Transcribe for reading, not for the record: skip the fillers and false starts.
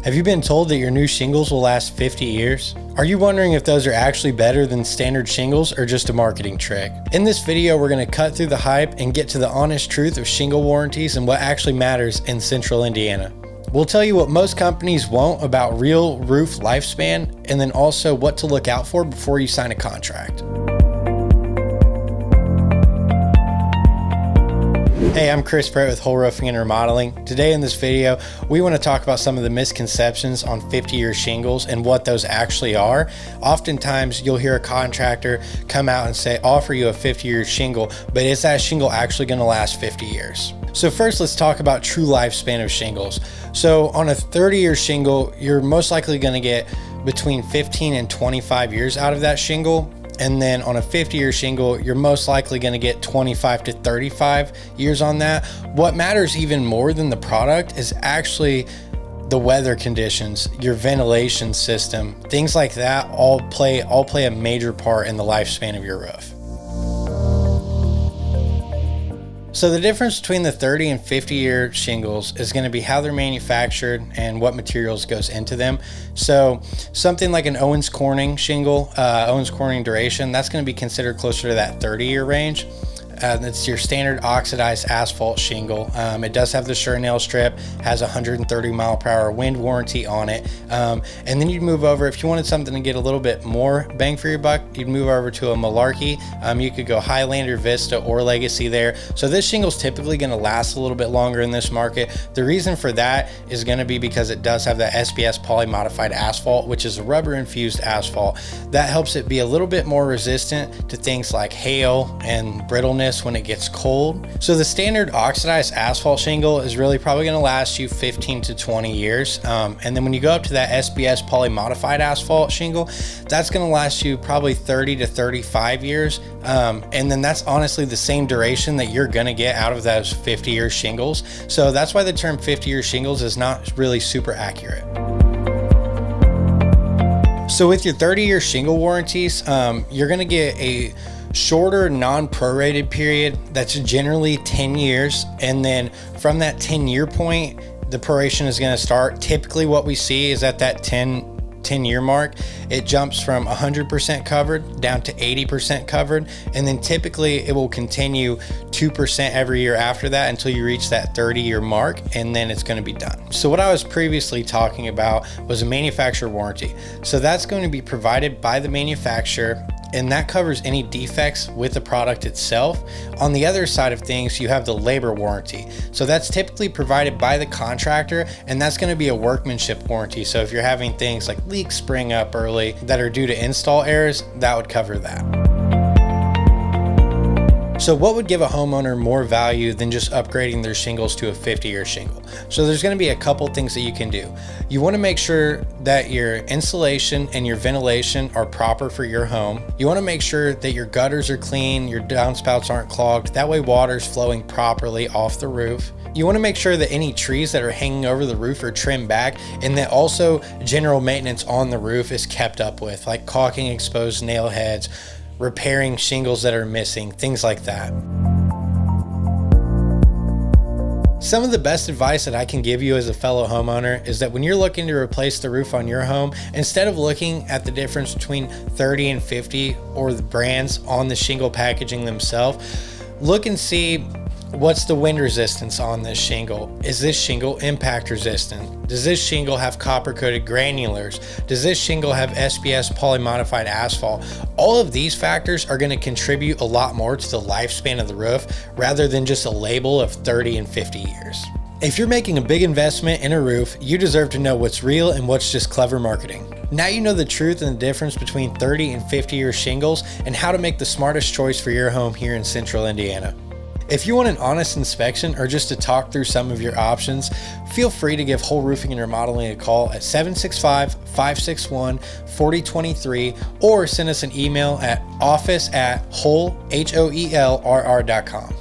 Have you been told that your new shingles will last 50 years? Are you wondering if those are actually better than standard shingles or just a marketing trick? In this video, we're going to cut through the hype and get to the honest truth of shingle warranties and what actually matters in Central Indiana. We'll tell you what most companies won't about real roof lifespan, and then also what to look out for before you sign a contract. Hey, I'm Britt with Hoel Roofing and Remodeling. Today in this video, we want to talk about some of the misconceptions on 50-year shingles and what those actually are. Oftentimes, you'll hear a contractor come out and say, offer you a 50-year shingle, but is that shingle actually going to last 50 years? So first, let's talk about true lifespan of shingles. So on a 30-year shingle, you're most likely going to get between 15 and 25 years out of that shingle. And then on a 50-year shingle, you're most likely going to get 25 to 35 years on that. What matters even more than the product is actually the weather conditions, your ventilation system, things like that all play a major part in the lifespan of your roof. So the difference between the 30 and 50-year shingles is going to be how they're manufactured and what materials goes into them. So something like an Owens Corning shingle, Owens Corning duration, that's going to be considered closer to that 30-year range. It's your standard oxidized asphalt shingle. It does have the sure nail strip, has a 130 mile per hour wind warranty on it. And then you'd move over, if you wanted something to get a little bit more bang for your buck, you'd move over to a Malarkey. You could go Highlander, Vista, or Legacy there. So this shingle's typically going to last a little bit longer in this market. The reason for that is going to be because it does have that SBS poly modified asphalt, which is a rubber infused asphalt. That helps it be a little bit more resistant to things like hail and brittleness when it gets cold. So the standard oxidized asphalt shingle is really probably going to last you 15 to 20 years. And then when you go up to that SBS poly modified asphalt shingle, that's going to last you probably 30 to 35 years. And then that's honestly the same duration that you're going to get out of those 50-year shingles. So that's why the term 50-year shingles is not really super accurate. So with your 30-year shingle warranties, you're going to get a shorter non-prorated period that's generally 10 years. And then from that 10-year point, the proration is going to start. Typically what we see is at that 10-year mark, it jumps from 100% covered down to 80% covered. And then typically it will continue 2% every year after that until you reach that 30-year mark, and then it's going to be done. So what I was previously talking about was a manufacturer warranty. So that's going to be provided by the manufacturer, and that covers any defects with the product itself. On the other side of things, you have the labor warranty. So that's typically provided by the contractor, and that's going to be a workmanship warranty. So if you're having things like leaks spring up early that are due to install errors, that would cover that. So what would give a homeowner more value than just upgrading their shingles to a 50-year shingle? So there's going to be a couple things that you can do. You want to make sure that your insulation and your ventilation are proper for your home. You want to make sure that your gutters are clean, your downspouts aren't clogged. That way water's flowing properly off the roof. You want to make sure that any trees that are hanging over the roof are trimmed back, and that also general maintenance on the roof is kept up with, like caulking exposed nail heads, repairing shingles that are missing, things like that. Some of the best advice that I can give you as a fellow homeowner is that when you're looking to replace the roof on your home, instead of looking at the difference between 30 and 50 or the brands on the shingle packaging themselves, look and see what's the wind resistance on this shingle. Is this shingle impact resistant? Does this shingle have copper coated granulars? Does this shingle have SBS poly modified asphalt? All of these factors are going to contribute a lot more to the lifespan of the roof rather than just a label of 30 and 50 years. If you're making a big investment in a roof, you deserve to know what's real and what's just clever marketing. Now you know the truth and the difference between 30 and 50-year shingles and how to make the smartest choice for your home here in Central Indiana. If you want an honest inspection or just to talk through some of your options, feel free to give Hoel Roofing and Remodeling a call at 765-561-4023 or send us an email at office@hoelrr.com.